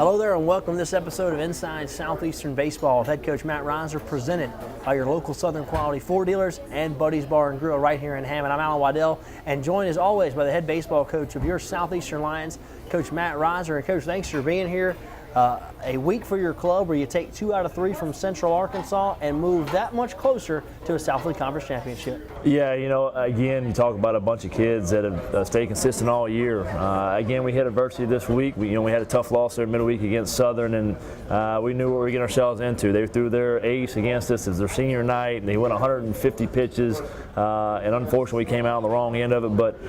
Hello there and welcome to this episode of Inside Southeastern Baseball with head coach Matt Reiser, presented by your local Southern Quality Ford dealers and Buddy's Bar and Grill right here in Hammond. I'm Alan Waddell and joined as always by the head baseball coach of your Southeastern Lions, Coach Matt Reiser. And Coach, thanks for being here. A week for your club where you take 2 out of 3 from Central Arkansas and move that much closer to a Southland Conference championship. Yeah, again, you talk about a bunch of kids that have stayed consistent all year. Again, we hit adversity this week. We had a tough loss there midweek against Southern, and we knew what we were getting ourselves into. They threw their ace against us as their senior night, and they went 150 pitches, and unfortunately we came out on the wrong end of it. But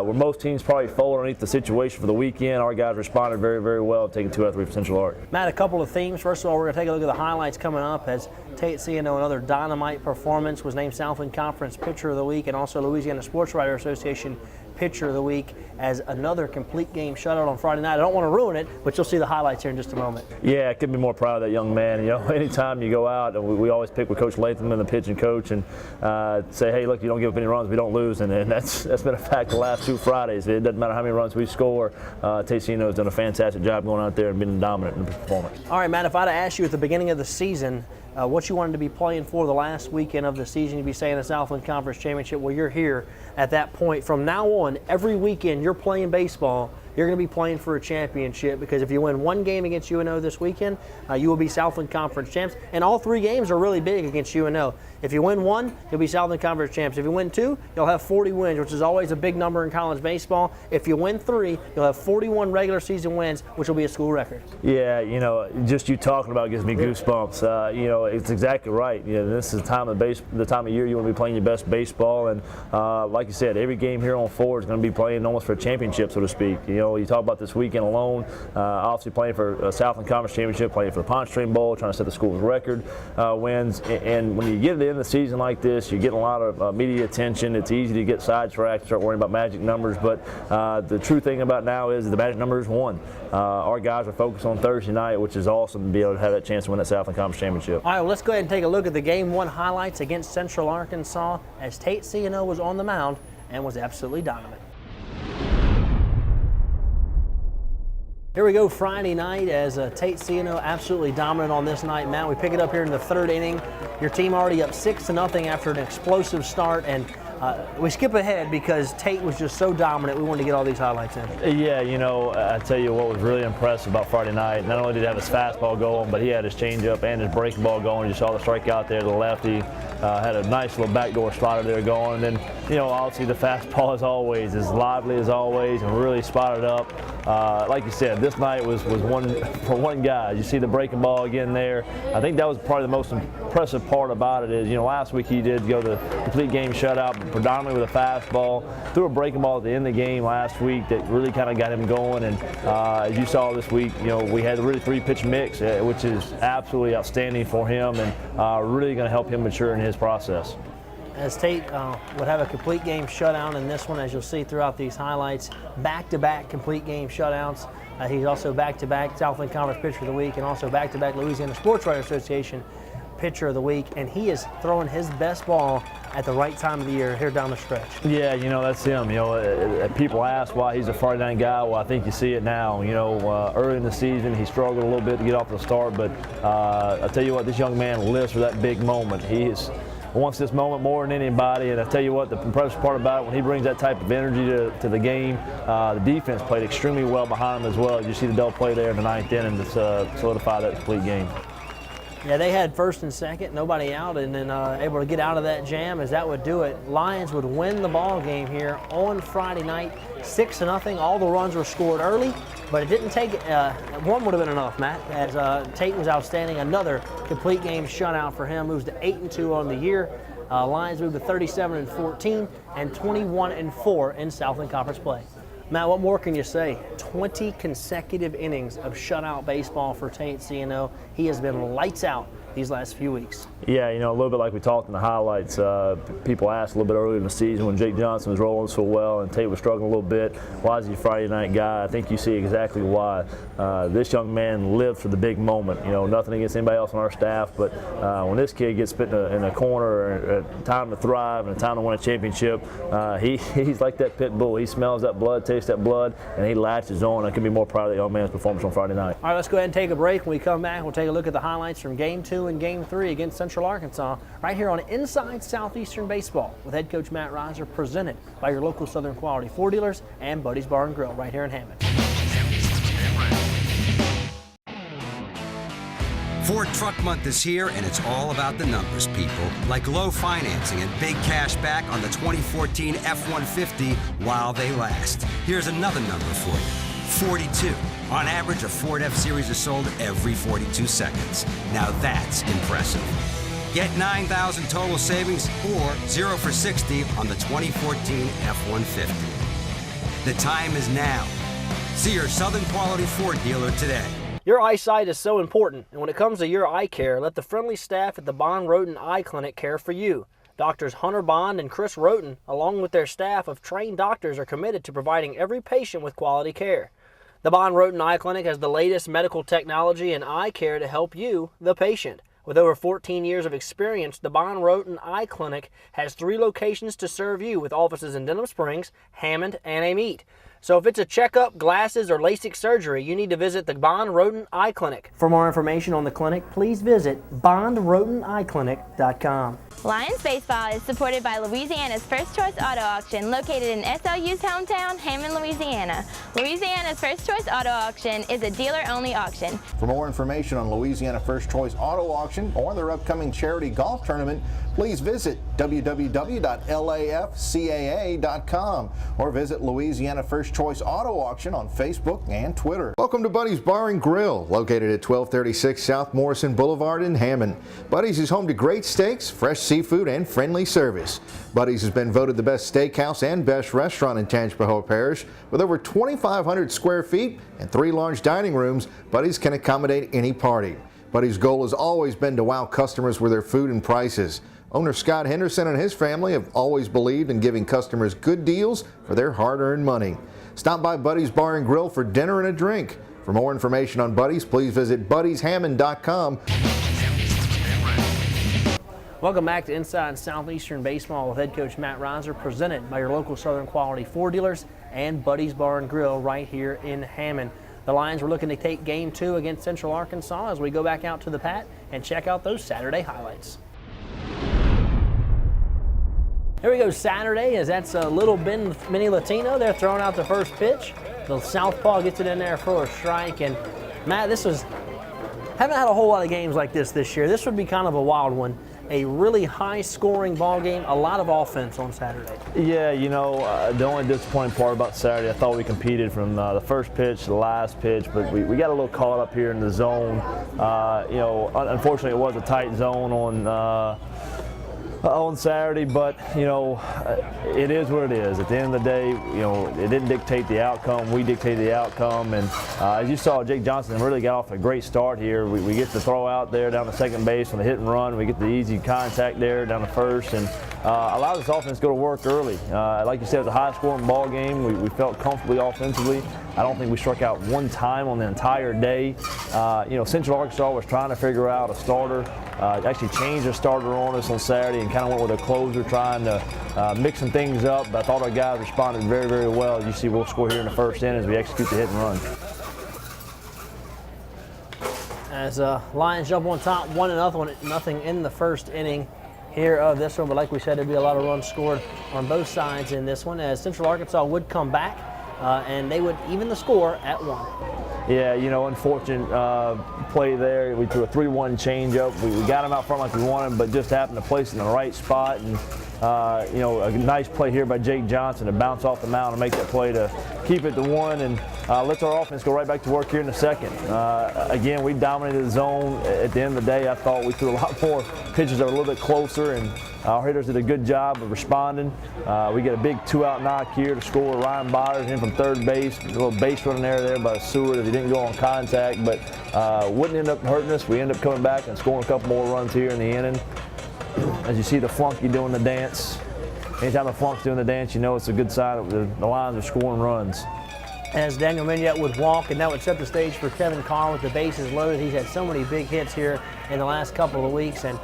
where most teams probably fold underneath the situation for the weekend, our guys responded very, very well, taking 2 out of 3 from Central Ark. Matt, a couple of themes. First of all, we're going to take a look at the highlights coming up as Tate C&O, another dynamite performance, was named Southland Conference Pitcher of the Week and also Louisiana Sports Writers Association Pitcher of the Week as another complete game shutout on Friday night. I don't want to ruin it, but you'll see the highlights here in just a moment. Yeah, I couldn't be more proud of that young man. Anytime you go out, and we always pick with Coach Latham and the pitching coach and say, hey, look, you don't give up any runs, we don't lose. And that's been a fact the last 2 Fridays. It doesn't matter how many runs we score. Tate C&O has done a fantastic job going out there and being dominant in the performance. All right, Matt, if I'd have asked you at the beginning of the season what you wanted to be playing for the last weekend of the season, you'd be saying the Southland Conference Championship. Well, you're here at that point. From now on, every weekend you're playing baseball, you're going to be playing for a championship, because if you win one game against UNO this weekend, you will be Southland Conference champs. And all 3 games are really big against UNO. If you win 1, you'll be Southland Conference champs. If you win 2, you'll have 40 wins, which is always a big number in college baseball. If you win 3, you'll have 41 regular season wins, which will be a school record. Yeah, just you talking about it gives me goosebumps. It's exactly right. This is the time of year you want to be playing your best baseball, and like you said, every game here on 4 is going to be playing almost for a championship, so to speak. You talk about this weekend alone, obviously playing for a Southland Conference Championship, playing for the Pond Stream Bowl, trying to set the school's record wins. And when you get to the end of the season like this, you're getting a lot of media attention. It's easy to get sidetracked, start worrying about magic numbers. But the true thing about now is the magic number is 1. Our guys are focused on Thursday night, which is awesome to be able to have that chance to win that Southland Conference Championship. All right, well, let's go ahead and take a look at the Game 1 highlights against Central Arkansas as Tate C&O was on the mound and was absolutely dominant. Here we go, Friday night, as Tate C&O absolutely dominant on this night. Matt, we pick it up here in the 3rd inning. Your team already up 6-0 after an explosive start, and we skip ahead because Tate was just so dominant. We wanted to get all these highlights in. Yeah, I tell you what was really impressive about Friday night. Not only did he have his fastball going, but he had his changeup and his breaking ball going. You saw the strikeout there to the lefty. Had a nice little backdoor slider there going. And then, obviously the fastball, as always, is lively as always and really spotted up. Like you said, this night was one for one guy. You see the breaking ball again there. I think that was probably the most impressive part about it is, last week he did go the complete game shutout, predominantly with a fastball. Threw a breaking ball at the end of the game last week that really kind of got him going. And as you saw this week, we had a really 3-pitch mix, which is absolutely outstanding for him and really going to help him mature in his process. As Tate would have a complete game shutout in this one, as you'll see throughout these highlights, back-to-back complete game shutouts. He's also back-to-back Southland Conference Pitcher of the Week and also back-to-back Louisiana Sports Writers Association Pitcher of the Week, and he is throwing his best ball at the right time of the year here down the stretch. Yeah, that's him. People ask why he's a Friday night guy. Well, I think you see it now. Early in the season, he struggled a little bit to get off the start, but I tell you what, this young man lives for that big moment. He wants this moment more than anybody, and I tell you what, the impressive part about it, when he brings that type of energy to the game, the defense played extremely well behind him as well. You see the double play there in the 9th inning to solidify that complete game. Yeah, they had 1st and 2nd, nobody out, and then able to get out of that jam as that would do it. Lions would win the ball game here on Friday night, 6-0. All the runs were scored early, but it didn't take, 1 would have been enough, Matt, as Tate was outstanding. Another complete game shutout for him, moves to 8-2 on the year. Lions moved to 37-14 and 21-4 in Southland Conference play. Matt, what more can you say? 20 consecutive innings of shutout baseball for Tate C&O. He has been lights out these last few weeks. Yeah, a little bit like we talked in the highlights. People asked a little bit earlier in the season when Jake Johnson was rolling so well and Tate was struggling a little bit, why is he a Friday night guy? I think you see exactly why. This young man lived for the big moment. Nothing against anybody else on our staff, but when this kid gets put in a corner, a time to thrive and a time to win a championship, he's like that pit bull. He smells that blood, tastes that blood, and he latches on. I couldn't be more proud of the young man's performance on Friday night. All right, let's go ahead and take a break. When we come back, we'll take a look at the highlights from Game 2 and Game 3 against Central Arkansas right here on Inside Southeastern Baseball with head coach Matt Reiser, presented by your local Southern Quality Ford dealers and Buddy's Bar and Grill right here in Hammond. Ford Truck Month is here, and it's all about the numbers, people. Like low financing and big cash back on the 2014 F-150 while they last. Here's another number for you. 42. On average, a Ford F-Series is sold every 42 seconds. Now that's impressive. Get $9,000 total savings or 0 for 60 on the 2014 F-150. The time is now. See your Southern Quality Ford dealer today. Your eyesight is so important, and when it comes to your eye care, let the friendly staff at the Bond Roten Eye Clinic care for you. Doctors Hunter Bond and Chris Roten, along with their staff of trained doctors, are committed to providing every patient with quality care. The Bond Roten Eye Clinic has the latest medical technology and eye care to help you, the patient. With over 14 years of experience, the Bond Roten Eye Clinic has 3 locations to serve you, with offices in Denham Springs, Hammond, and Amite. So if it's a checkup, glasses, or LASIK surgery, you need to visit the Bond Roten Eye Clinic. For more information on the clinic, please visit bondroteneyeclinic.com. Lions Baseball is supported by Louisiana's First Choice Auto Auction, located in SLU's hometown, Hammond, Louisiana. Louisiana's First Choice Auto Auction is a dealer-only auction. For more information on Louisiana First Choice Auto Auction or their upcoming charity golf tournament, please visit www.lafcaa.com or visit Louisiana First Choice Auto Auction on Facebook and Twitter. Welcome to Buddy's Bar and Grill, located at 1236 South Morrison Boulevard in Hammond. Buddy's is home to great steaks, fresh seafood, and friendly service. Buddy's has been voted the best steakhouse and best restaurant in Tangipahoa Parish. With over 2,500 square feet and 3 large dining rooms, Buddy's can accommodate any party. Buddy's goal has always been to wow customers with their food and prices. Owner Scott Henderson and his family have always believed in giving customers good deals for their hard-earned money. Stop by Buddy's Bar and Grill for dinner and a drink. For more information on Buddy's, please visit buddyshammond.com. Welcome back to Inside Southeastern Baseball with head coach Matt Reiser, presented by your local Southern Quality Ford dealers and Buddy's Bar and Grill right here in Hammond. The Lions were looking to take Game 2 against Central Arkansas as we go back out to the Pat and check out those Saturday highlights. Here we go, Saturday, as that's a little mini Latino. They're throwing out the first pitch. The southpaw gets it in there for a strike. And Matt, haven't had a whole lot of games like this year. This would be kind of a wild one. A really high-scoring ball game, a lot of offense on Saturday. Yeah, the only disappointing part about Saturday, I thought we competed from the first pitch to the last pitch, but we got a little caught up here in the zone. Unfortunately, it was a tight zone on Saturday, but it is what it is. At the end of the day, it didn't dictate the outcome. We dictated the outcome, and as you saw, Jake Johnson really got off a great start here. We get the throw out there down to second base on the hit and run. We get the easy contact there down to first, and allow this offense to go to work early. Like you said, it was a high-scoring ball game. We felt comfortably offensively. I don't think we struck out one time on the entire day. Central Arkansas was trying to figure out a starter. Actually changed their starter on us on Saturday and kind of went with a closer, trying to mix some things up. But I thought our guys responded very, very well. As you see, we'll score here in the first inning as we execute the hit and run. As Lions jump on top, 1-0 in the first inning here of this one. But like we said, there'd be a lot of runs scored on both sides in this one, as Central Arkansas would come back and they would even the score at 1. Yeah, unfortunate play there. We threw a 3-1 changeup. We got him out front like we wanted, but just happened to place it in the right spot. And a nice play here by Jake Johnson to bounce off the mound and make that play to keep it to 1 and let our offense go right back to work here in the second. Again, we dominated the zone. At the end of the day, I thought we threw a lot more pitches that were a little bit closer, and our hitters did a good job of responding. We get a big 2-out knock here to score. Ryan Byers in from third base. A little base running there by Seward if he didn't go on contact, but wouldn't end up hurting us. We ended up coming back and scoring a couple more runs here in the inning. As you see the flunky doing the dance, anytime the flunk's doing the dance, you know it's a good sign that the Lions are scoring runs. As Daniel Mignette would walk, and that would set the stage for Kevin Carr with the bases loaded. He's had so many big hits here in the last couple of weeks, and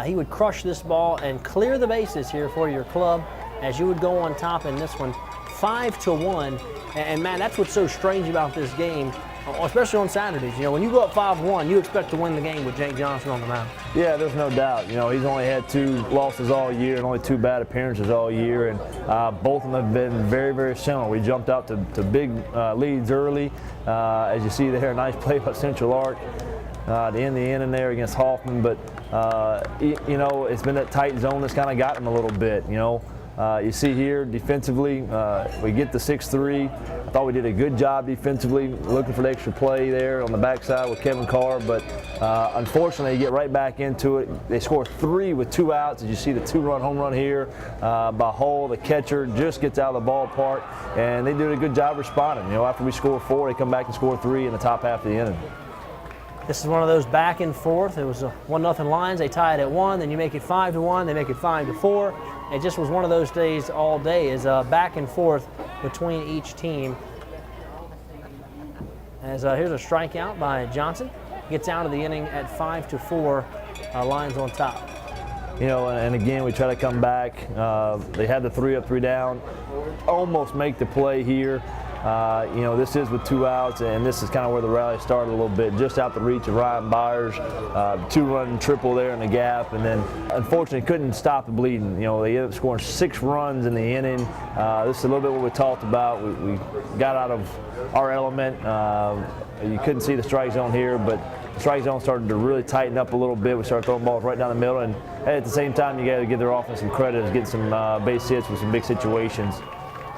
he would crush this ball and clear the bases here for your club as you would go on top in this one, 5-1. And man, that's what's so strange about this game, especially on Saturdays. You know, when you go up 5-1, you expect to win the game with Jake Johnson on the mound. Yeah, there's no doubt. You know, he's only had 2 losses all year and only 2 bad appearances all year, and both of them have been very, very similar. We jumped out to big leads early. As you see there, nice play by Central Arc to end the inning there against Hoffman, but you know, it's been that tight zone that's kind of got him a little bit, you know. You see here defensively, we get the 6-3. I thought we did a good job defensively, looking for the extra play there on the backside with Kevin Carr, but unfortunately you get right back into it. They score 3 with 2 outs. As you see the 2-run home run here by Hull, the catcher just gets out of the ballpark, and they did a good job responding. You know, after we score 4, they come back and score 3 in the top half of the inning. This is one of those back and forth. It was a 1-0 Lions. They tie it at 1, then you make it 5-1. They make it 5-4. It just was one of those days all day, is back and forth between each team. As here's a strikeout by Johnson. Gets out of the inning at 5-4. Lions on top. You know, and again, we try to come back. They had the 3 up, 3 down. Almost make the play here. You know, this is with 2 outs, and this is kind of where the rally started a little bit, just out the reach of Ryan Byers. 2-run triple there in the gap, and then unfortunately couldn't stop the bleeding. You know, they ended up scoring 6 runs in the inning. This is a little bit what we talked about. We got out of our element. You couldn't see the strike zone here, but the strike zone started to really tighten up a little bit. We started throwing balls right down the middle, and hey, at the same time, you got to give their offense some credit as getting some base hits with some big situations.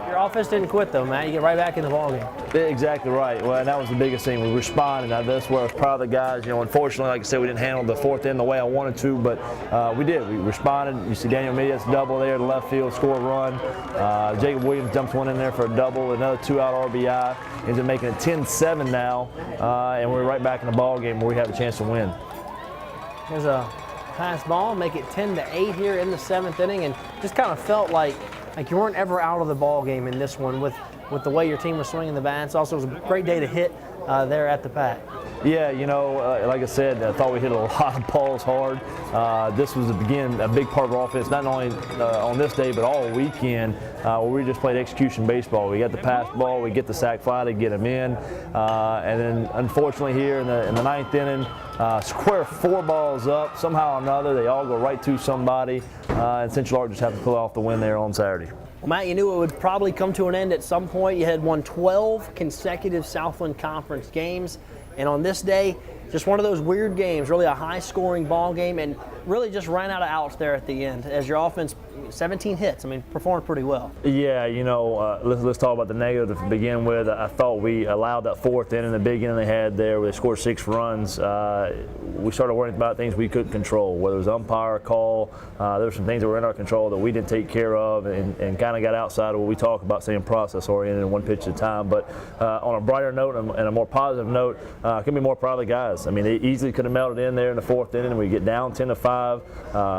Your offense didn't quit, though, Matt. You get right back in the ballgame. Exactly right. Well, and that was the biggest thing. We responded. That's where I was proud of the guys. You know, unfortunately, like I said, we didn't handle the 4th inning the way I wanted to, but we did. We responded. You see Daniel Mignette's double there to left field, score a run. Jacob Williams dumps one in there for a double, another 2-out RBI. Ends up making it 10-7 now, and we're right back in the ballgame where we have a chance to win. There's a pass ball, make it 10-8 here in the 7th inning, and just kind of felt like you weren't ever out of the ball game in this one with the way your team was swinging the bats. Also, it was a great day to hit there at the Pat. Yeah, you know, like I said, I thought we hit a lot of balls hard. This was, again, a big part of our offense, not only on this day, but all weekend, where we just played execution baseball. We got the pass ball, we get the sac fly to get them in, and then unfortunately here in the 9th inning, square 4 balls up, somehow or another, they all go right to somebody, and Central Arc just happened to pull off the win there on Saturday. Well, Matt, you knew it would probably come to an end at some point. You had won 12 consecutive Southland Conference games, and on this day, just one of those weird games, really a high-scoring ball game, and really just ran out of outs there at the end as your offense, 17 hits. I mean, performed pretty well. Yeah, you know, let's talk about the negative to begin with. I thought we allowed that 4th inning, the big inning they had there where they scored 6 runs. We started worrying about things we couldn't control, whether it was umpire call. There were some things that were in our control that we didn't take care of, and kind of got outside of what we talk about, saying process-oriented and 1 pitch at a time. But on a brighter note and a more positive note, I can be more proud of the guys. I mean, they easily could have melted in there in the 4th inning, and we get down 10-5.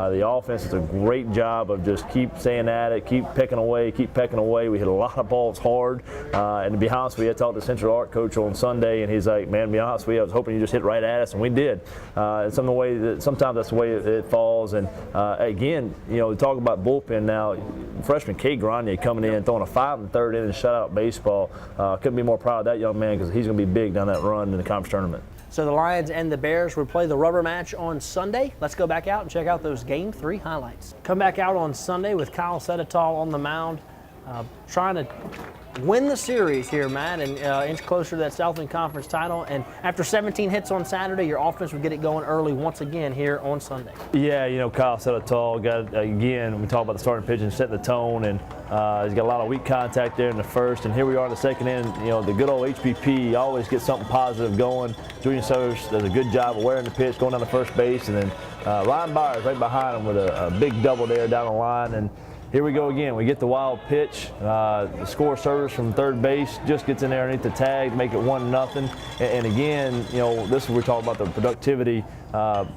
The offense does a great job of just keep staying at it, keep pecking away. We hit a lot of balls hard. And to be honest with you, I talked to Central Arc coach on Sunday, and he's like, man, to be honest with you, I was hoping you just hit right at us, and we did. Sometimes that's the way it falls. And again, you know, we talk about bullpen now. Freshman Kate Grenier coming in, throwing a 5 1/3 inning shutout baseball. Couldn't be more proud of that young man because he's going to be big down that run in the conference tournament. So the Lions and the Bears will play the rubber match on Sunday. Let's go back out and check out those Game 3 highlights. Come back out on Sunday with Kyle Sedetall on the mound, trying to win the series here, Matt, and inch closer to that Southland Conference title. And after 17 hits on Saturday, your offense would get it going early once again here on Sunday. Yeah, you know, Kyle Sedetall got, again, we talk about the starting pitching, setting the tone, and he's got a lot of weak contact there in the first. And here we are in the 2nd inning. You know, the good old HPP always gets something positive going. Julian Sellers does a good job of wearing the pitch, going down to first base, and then Ryan Byers right behind him with a big double there down the line. And here we go again. We get the wild pitch. The score service from third base just gets in there underneath the tag, make it 1-0. And again, you know, this is where we're talking about the productivity.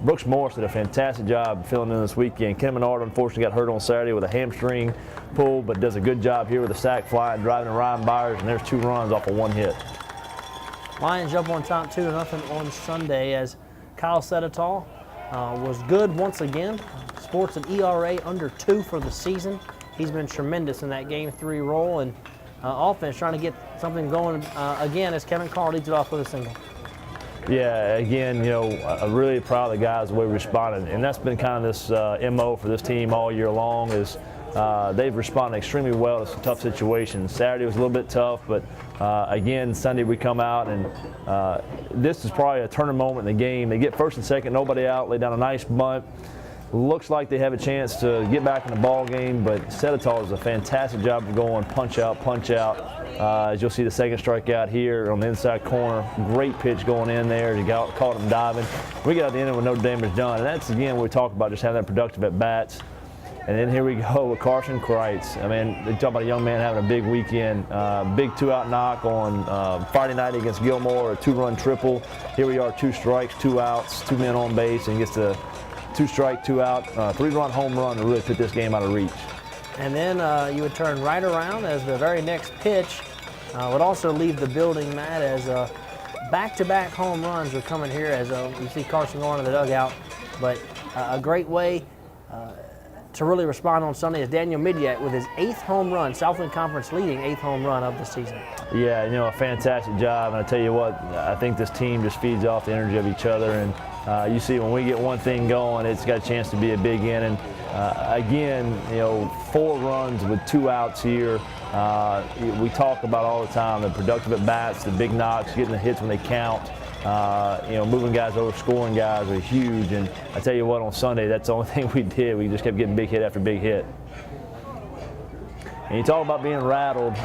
Brooks Morris did a fantastic job filling in this weekend. Ken Menard unfortunately got hurt on Saturday with a hamstring pull, but does a good job here with a sac fly and driving Ryan Byers, and there's 2 runs off of 1 hit. Lions up on top 2-0 on Sunday as Kyle Sedetall was good once again. Sports an ERA under 2 for the season. He's been tremendous in that Game 3 role, and offense trying to get something going again as Kevin Carr leads it off with a single. Yeah, again, you know, I'm really proud of the guys the way we responded, and that's been kind of this MO for this team all year long is they've responded extremely well to some tough situations. Saturday was a little bit tough, but again, Sunday we come out, and this is probably a turning moment in the game. They get first and second, nobody out, lay down a nice bunt. Looks like they have a chance to get back in the ball game, but Sedetall does a fantastic job of going punch out, punch out. As you'll see the second strikeout here on the inside corner. Great pitch going in there. He caught him diving. We got out the end with no damage done. And that's, again, what we talk about, just having that productive at-bats. And then here we go with Carson Kreitz. I mean, they talk about a young man having a big weekend. Big 2-out knock on Friday night against Gilmore, a 2-run triple. Here we are, 2 strikes, 2 outs, 2 men on base, and gets a 2-strike, 2-out, 3-run home run to really put this game out of reach. And then you would turn right around as the very next pitch would also leave the building, Matt, as back-to-back home runs are coming here as you see Carson going to the dugout. But a great way to really respond on Sunday is Daniel Midyat with his 8th home run, Southland Conference leading 8th home run of the season. Yeah, you know, a fantastic job. And I tell you what, I think this team just feeds off the energy of each other. And you see when we get one thing going, it's got a chance to be a big inning. Again, you know, 4 runs with 2 outs here. We talk about all the time the productive at bats, the big knocks, getting the hits when they count. You know, moving guys over, scoring guys are huge. And I tell you what, on Sunday, that's the only thing we did. We just kept getting big hit after big hit. And you talk about being rattled.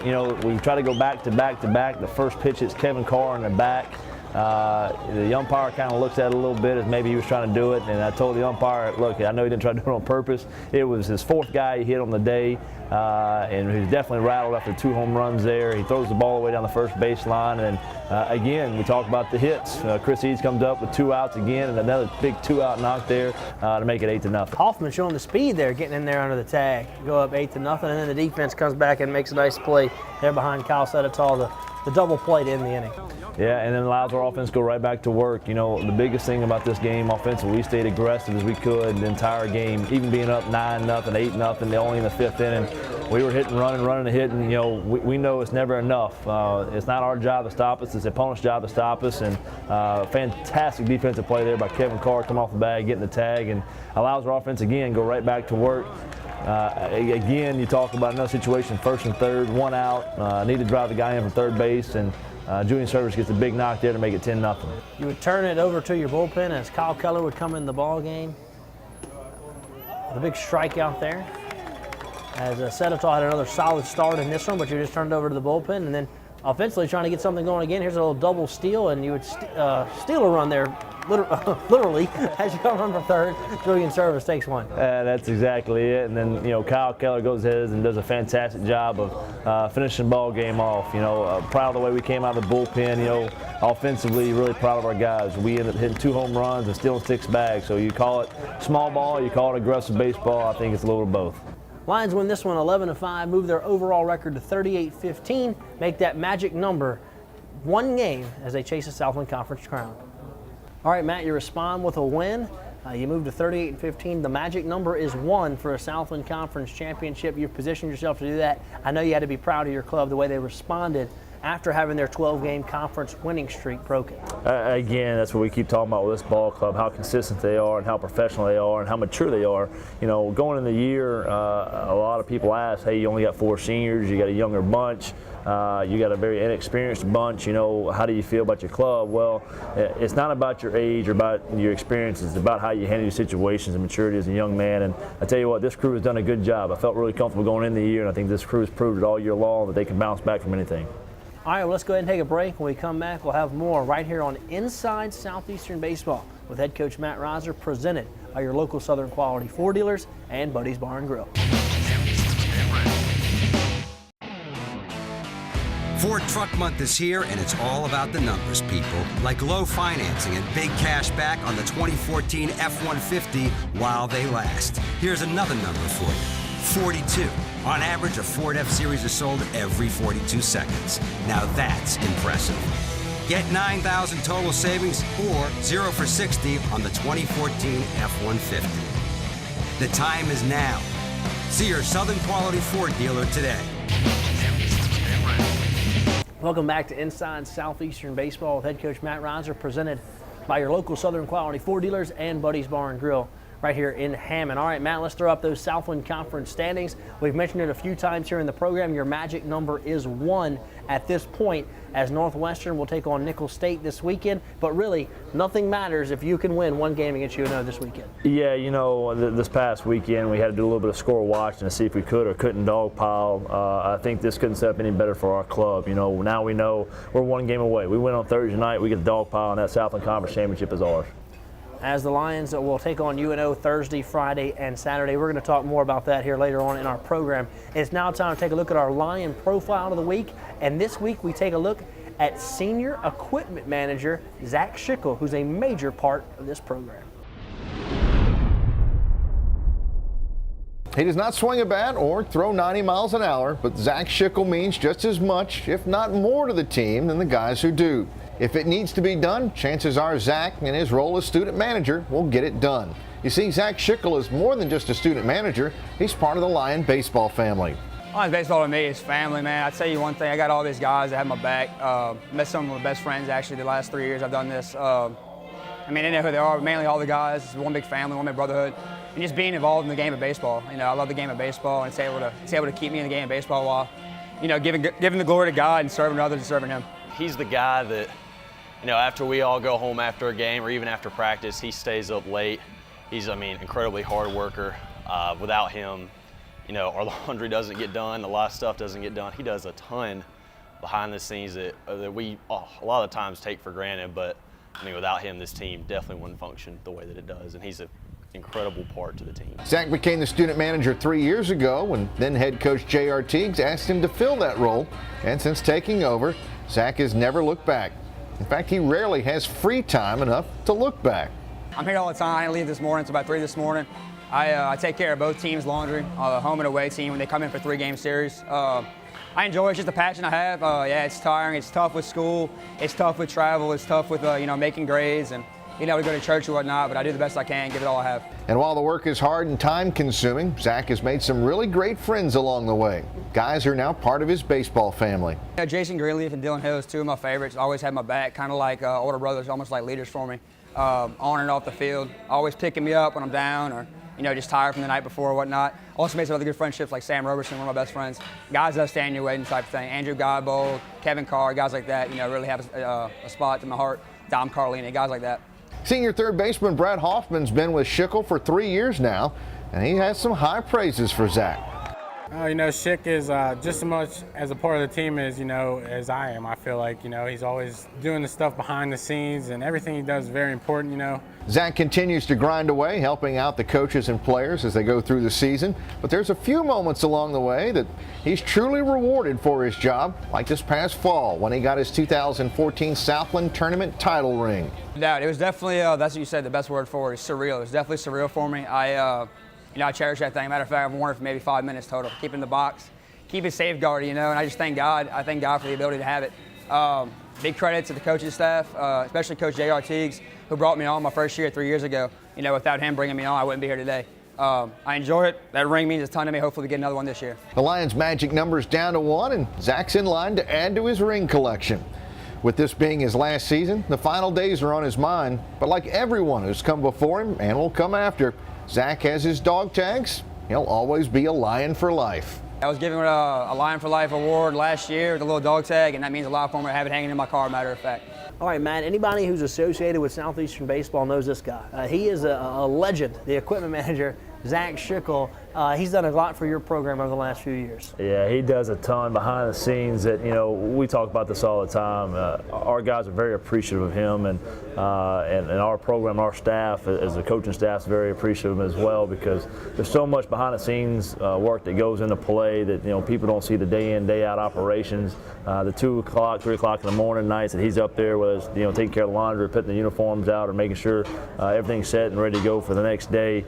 You know, we try to go back to back to back. The first pitch hits Kevin Carr in the back. The umpire kind of looks at it a little bit as maybe he was trying to do it, and I told the umpire, look, I know he didn't try to do it on purpose. It was his 4th guy he hit on the day, and he was definitely rattled after 2 home runs there. He throws the ball away down the first baseline, and again, we talk about the hits. Chris Eads comes up with 2 outs again, and another big 2-out knock there to make it 8-0. Hoffman showing the speed there, getting in there under the tag, go up 8-0, and then the defense comes back and makes a nice play there behind Kyle Sedetall, the double play to end the inning. Yeah, and then allows our offense to go right back to work. You know, the biggest thing about this game offensively, we stayed aggressive as we could the entire game, even being up 9-0, 8-0, they're only in the 5th inning. We were hitting, running and hitting. You know, we know it's never enough. It's not our job to stop us. It's the opponent's job to stop us. And fantastic defensive play there by Kevin Carr, come off the bag, getting the tag, and allows our offense, again, go right back to work. Again, you talk about another situation, 1st and 3rd, 1 out. Need to drive the guy in from third base, and Julian Service gets a big knock there to make it 10-0. You would turn it over to your bullpen as Kyle Keller would come in the ball game. The big strikeout there. As Sedetall had another solid start in this one, but you just turned it over to the bullpen, and then offensively trying to get something going again. Here's a little double steal, and you would steal a run there, literally, as you come run for third. Julian Service takes one. That's exactly it. And then, you know, Kyle Keller goes ahead and does a fantastic job of finishing the ball game off. You know, proud of the way we came out of the bullpen. You know, offensively, really proud of our guys. We ended up hitting 2 home runs and stealing 6 bags. So you call it small ball, you call it aggressive baseball. I think it's a little of both. Lions win this one 11-5, move their overall record to 38-15, make that magic number 1 game as they chase the Southland Conference crown. All right, Matt, you respond with a win. You move to 38-15. The magic number is 1 for a Southland Conference championship. You've positioned yourself to do that. I know you had to be proud of your club, the way they responded after having their 12-game conference winning streak broken. Again, that's what we keep talking about with this ball club, how consistent they are and how professional they are and how mature they are. You know, going in the year, a lot of people ask, hey, you only got 4 seniors, you got a younger bunch, you got a very inexperienced bunch, you know, how do you feel about your club? Well, it's not about your age or about your experience, it's about how you handle your situations and maturity as a young man. And I tell you what, this crew has done a good job. I felt really comfortable going in the year, and I think this crew has proved it all year long that they can bounce back from anything. All right, well, let's go ahead and take a break. When we come back, we'll have more right here on Inside Southeastern Baseball with head coach Matt Reiser, presented by your local Southern Quality Ford dealers and Buddy's Bar and Grill. Ford Truck Month is here, and it's all about the numbers, people. Like low financing and big cash back on the 2014 F-150 while they last. Here's another number for you. 42. On average, a Ford F-Series is sold every 42 seconds. Now that's impressive. Get 9,000 total savings or 0 for 60 on the 2014 F-150. The time is now. See your Southern Quality Ford dealer today. Welcome back to Inside Southeastern Baseball with head coach Matt Reiser, presented by your local Southern Quality Ford dealers and Buddy's Bar and Grill right here in Hammond. All right, Matt, let's throw up those Southland Conference standings. We've mentioned it a few times here in the program. Your magic number is 1 at this point, as Northwestern will take on Nicholls State this weekend. But really, nothing matters if you can win one game against UNO this weekend. Yeah, you know, this past weekend we had to do a little bit of score watching to see if we could or couldn't dogpile. I think this couldn't set up any better for our club. You know, now we know we're one game away. We win on Thursday night, we get the dogpile, and that Southland Conference Championship is ours. As the Lions will take on UNO Thursday, Friday, and Saturday. We're going to talk more about that here later on in our program. It's now time to take a look at our Lion Profile of the Week. And this week we take a look at Senior Equipment Manager Zach Schickel, who's a major part of this program. He does not swing a bat or throw 90 miles an hour, but Zach Schickel means just as much, if not more, to the team than the guys who do. If it needs to be done, chances are Zach, in his role as student manager, will get it done. You see, Zach Schickel is more than just a student manager. He's part of the Lion baseball family. Lions baseball to me is family, man. I tell you one thing, I got all these guys that have my back. Met some of my best friends actually the last 3 years I've done this. I mean, they know who they are, mainly all the guys. It's one big family, one big brotherhood. And just being involved in the game of baseball. You know, I love the game of baseball, and it's able to keep me in the game of baseball while, you know, giving the glory to God and serving others and serving Him. He's the guy that, you know, after we all go home after a game or even after practice, he stays up late. He's, I mean, incredibly hard worker. Without him, you know, our laundry doesn't get done, a lot of stuff doesn't get done. He does a ton behind the scenes that we a lot of times take for granted, but I mean, without him, this team definitely wouldn't function the way that it does, and he's an incredible part to the team. Zach became the student manager 3 years ago, and then head coach J.R. Teagues asked him to fill that role, and since taking over, Zach has never looked back. In fact, he rarely has free time enough to look back. I'm here all the time. I didn't leave this morning. It's about 3 this morning. I take care of both teams' laundry, home and away team, when they come in for 3-game series. I enjoy it. It's just a passion I have. Yeah, it's tiring. It's tough with school. It's tough with travel. It's tough with, you know, making grades and, you know, we go to church or whatnot, but I do the best I can, give it all I have. And while the work is hard and time-consuming, Zach has made some really great friends along the way. Guys are now part of his baseball family. Yeah, Jason Greenleaf and Dylan Hill is 2 of my favorites. Always had my back, kind of like older brothers, almost like leaders for me, on and off the field. Always picking me up when I'm down or, you know, just tired from the night before or whatnot. Also made some other good friendships like Sam Roberson, one of my best friends. Guys that stand your way and type of thing. Andrew Godbold, Kevin Carr, guys like that, you know, really have a spot in my heart. Dom Carlini, guys like that. Senior third baseman Brad Hoffman's been with Schickel for 3 years now, and he has some high praises for Zach. You know, Schick is just as much as a part of the team as, you know, as I am. I feel like, you know, he's always doing the stuff behind the scenes, and everything he does is very important, you know. Zach continues to grind away, helping out the coaches and players as they go through the season. But there's a few moments along the way that he's truly rewarded for his job, like this past fall when he got his 2014 Southland Tournament title ring. No doubt. It was definitely, that's what you said, the best word for it is surreal. It was definitely surreal for me. You know, I cherish that thing. Matter of fact, I've worn it for maybe 5 minutes total. Keep it in the box, keep it safeguarded, you know, and I just thank God. I thank God for the ability to have it. Big credit to the coaching staff, especially Coach J.R. Teagues, who brought me on my first year 3 years ago. You know, without him bringing me on, I wouldn't be here today. I enjoy it. That ring means a ton to me. Hopefully we get another one this year. The Lions' magic number's down to 1, and Zach's in line to add to his ring collection. With this being his last season, the final days are on his mind. But like everyone who's come before him and will come after, Zach has his dog tags. He'll always be a Lion for life. I was given a Lion for Life award last year with a little dog tag, and that means a lot for me. I have it hanging in my car, matter of fact. All right, Matt, anybody who's associated with Southeastern Baseball knows this guy. He is a legend, the equipment manager, Zach Schickel, He's done a lot for your program over the last few years. Yeah, he does a ton behind the scenes that, we talk about this all the time. Our guys are very appreciative of him, and our program, our staff, as a coaching staff, is very appreciative of him as well, because there's so much behind the scenes work that goes into play that, people don't see the day in, day out operations. The 2 o'clock, 3 o'clock in the morning nights that he's up there with us, taking care of the laundry, putting the uniforms out, or making sure everything's set and ready to go for the next day.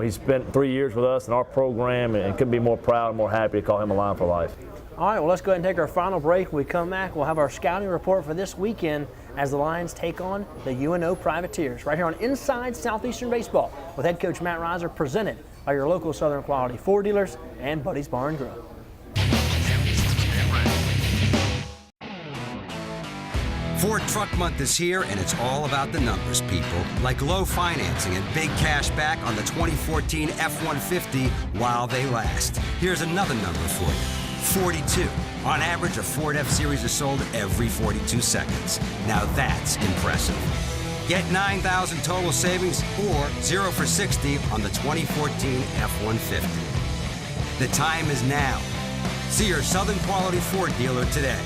He's spent 3 years with us in our program, and couldn't be more proud and more happy to call him a Lion for life. All right, well, let's go ahead and take our final break. When we come back, we'll have our scouting report for this weekend as the Lions take on the UNO Privateers right here on Inside Southeastern Baseball with head coach Matt Reiser, presented by your local Southern Quality Ford dealers and Buddy's Bar and Grill. Ford Truck Month is here, and it's all about the numbers, people. Like low financing and big cash back on the 2014 F-150 while they last. Here's another number for you. 42. On average, a Ford F-Series is sold every 42 seconds. Now that's impressive. Get 9,000 total savings or 0 for 60 on the 2014 F-150. The time is now. See your Southern Quality Ford dealer today.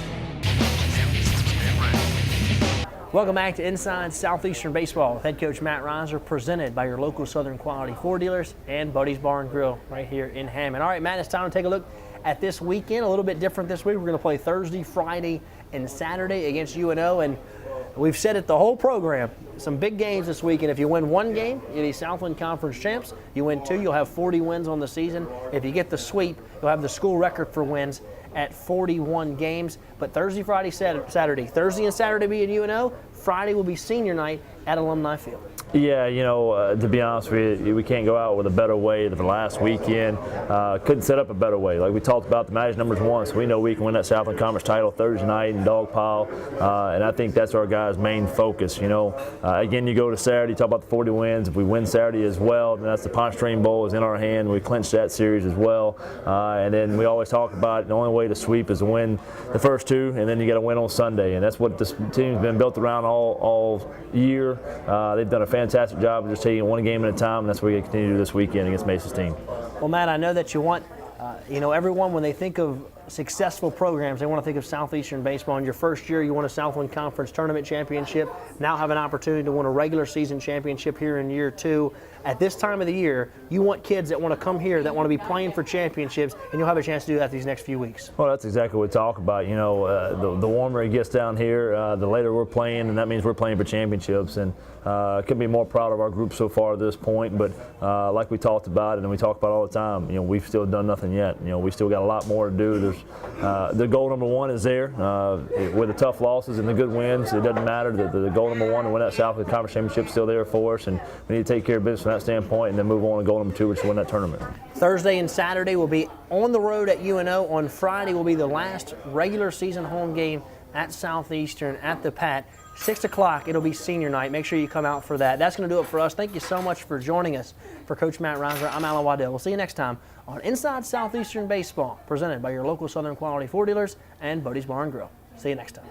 Welcome back to Inside Southeastern Baseball with head coach Matt Reiser, presented by your local Southern Quality Ford dealers and Buddy's Bar and Grill right here in Hammond. All right, Matt, it's time to take a look at this weekend. A little bit different this week. We're going to play Thursday, Friday, and Saturday against UNO, and we've said it the whole program. Some big games this weekend. If you win one game, you'll be Southland Conference champs. You win two, you'll have 40 wins on the season. If you get the sweep, you'll have the school record for wins at 41 games. But Thursday, Friday, Saturday. Thursday and Saturday be at UNO. Friday will be senior night at Alumni Field. Yeah, to be honest with you, we can't go out with a better way than the last weekend. Couldn't set up a better way. Like we talked about, the match numbers one, so we know we can win that Southland Conference title Thursday night in dog pile, and I think that's our guys' main focus. Again, you go to Saturday, talk about the 40 wins. If we win Saturday as well, then that's the Pine Stream Bowl is in our hand. We clinch that series as well, and then we always talk about the only way to sweep is to win the first two, and then you got to win on Sunday, and that's what this team's been built around all year. They've done a fantastic job of just taking one game at a time, and that's what we're going to continue to do this weekend against Mesa's team. Well, Matt, I know that you want, everyone, when they think of successful programs, they want to think of Southeastern Baseball. In your first year, you won a Southland Conference Tournament Championship. Now have an opportunity to win a regular season championship here in year two. At this time of the year, you want kids that want to come here, that want to be playing for championships, and you'll have a chance to do that these next few weeks. Well, that's exactly what we talk about. The warmer it gets down here, the later we're playing, and that means we're playing for championships. And couldn't be more proud of our group so far at this point. But like we talked about, and we talk about all the time, we've still done nothing yet. We still got a lot more to do. There's the goal number one is there. With the tough losses and the good wins, it doesn't matter. The goal number one to win that Southland Conference Championship is still there for us, and we need to take care of business from that standpoint, and then move on to goal number two, which is win that tournament. Thursday and Saturday will be on the road at UNO. On Friday will be the last regular season home game at Southeastern at the Pat. 6 o'clock, it'll be senior night. Make sure you come out for that. That's going to do it for us. Thank you so much for joining us. For Coach Matt Reiser, I'm Alan Waddell. We'll see you next time on Inside Southeastern Baseball, presented by your local Southern Quality Ford dealers and Buddy's Bar and Grill. See you next time.